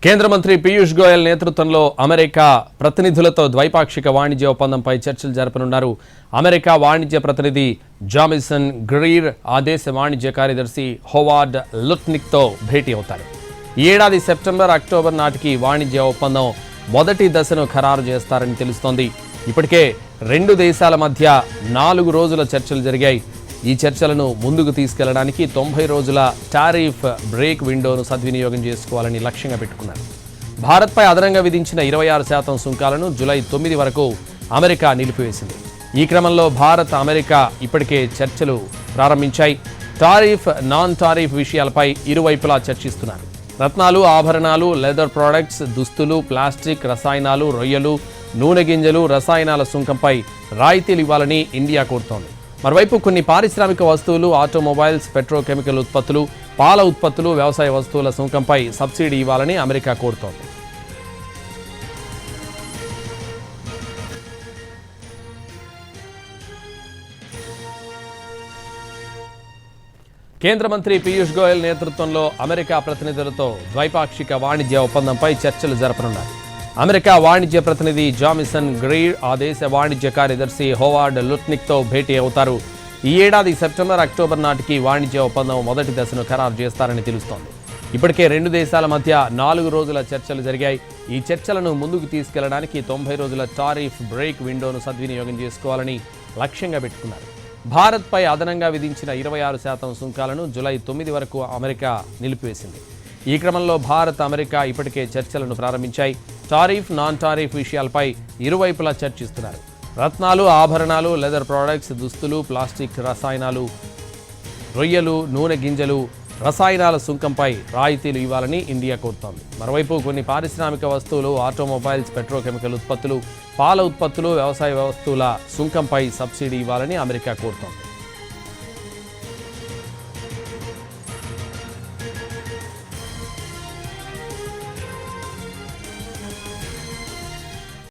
కేంద్ర మంత్రి పీయూష్ గోయల్ నేతృత్వంలో అమెరికా ప్రతినిధులతో ద్వైపాక్షిక వాణిజ్య ఒప్పందంపై చర్చలు జరపనున్నారు. అమెరికా వాణిజ్య ప్రతినిధి జామిసన్ గ్రీర్ ఆ దేశ వాణిజ్య కార్యదర్శి హోవార్డ్ లుట్నిక్తో భేటీ అవుతారు. ఈ ఏడాది సెప్టెంబర్, అక్టోబర్ నాటికి వాణిజ్య ఒప్పందం మొదటి దశను ఖరారు చేస్తారని తెలుస్తోంది. ఇప్పటికే రెండు దేశాల మధ్య 4 రోజుల చర్చలు జరిగాయి. ఈ చర్చలను ముందుకు తీసుకెళ్లడానికి 90 రోజుల టారిఫ్ బ్రేక్ విండోను సద్వినియోగం చేసుకోవాలని లక్ష్యంగా పెట్టుకున్నారు. భారత్పై అదనంగా విధించిన 26% సుంకాలను జూలై 9 వరకు అమెరికా నిలిపివేసింది. ఈ క్రమంలో భారత్, అమెరికా ఇప్పటికే చర్చలు ప్రారంభించాయి. టారిఫ్, నాన్ టారిఫ్ విషయాలపై ఇరువైపులా చర్చిస్తున్నారు. రత్నాలు, ఆభరణాలు, లెదర్ ప్రొడక్ట్స్, దుస్తులు, ప్లాస్టిక్, రసాయనాలు, రొయ్యలు, నూనె గింజలు, రసాయనాల సుంకంపై రాయితీలు ఇవ్వాలని ఇండియా కోరుతోంది. మరోవైపు కొన్ని పారిశ్రామిక వస్తువులు, ఆటోమొబైల్స్, పెట్రోకెమికల్ ఉత్పత్తులు, పాల ఉత్పత్తులు, వ్యవసాయ వస్తువుల సుంకంపై సబ్సిడీ ఇవ్వాలని అమెరికా కోరుతోంది. కేంద్ర మంత్రి పీయూష్ గోయల్ నేతృత్వంలో అమెరికా ప్రతినిధులతో ద్వైపాక్షిక వాణిజ్య ఒప్పందంపై చర్చలు జరపనున్నారు. అమెరికా వాణిజ్య ప్రతినిధి జామిసన్ గ్రీర్ ఆ దేశ వాణిజ్య కార్యదర్శి హోవార్డ్ లుట్నిక్తో భేటీ అవుతారు. ఈ ఏడాది సెప్టెంబర్, అక్టోబర్ నాటికి వాణిజ్య ఒప్పందం మొదటి దశను ఖరారు చేస్తారని తెలుస్తోంది. ఇప్పటికే రెండు దేశాల మధ్య 4 రోజుల చర్చలు జరిగాయి. ఈ చర్చలను ముందుకు తీసుకెళ్లడానికి 90 రోజుల టారిఫ్ బ్రేక్ విండోను సద్వినియోగం చేసుకోవాలని లక్ష్యంగా పెట్టుకున్నారు. భారత్పై అదనంగా విధించిన 26% సుంకాలను జూలై 9 వరకు అమెరికా నిలిపివేసింది. ఈ క్రమంలో భారత్, అమెరికా ఇప్పటికే చర్చలను ప్రారంభించాయి. టారిఫ్, నాన్ టారిఫ్ విషయాలపై ఇరువైపులా చర్చిస్తున్నారు. రత్నాలు, ఆభరణాలు, లెదర్ ప్రొడక్ట్స్, దుస్తులు, ప్లాస్టిక్, రసాయనాలు, రొయ్యలు, నూనె గింజలు, రసాయనాల సుంకంపై రాయితీలు ఇవ్వాలని ఇండియా కోరుతోంది. మరోవైపు కొన్ని పారిశ్రామిక వస్తువులు, ఆటోమొబైల్స్, పెట్రోకెమికల్ ఉత్పత్తులు, పాల ఉత్పత్తులు, వ్యవసాయ వస్తువుల సుంకంపై సబ్సిడీ ఇవ్వాలని అమెరికా కోరుతోంది.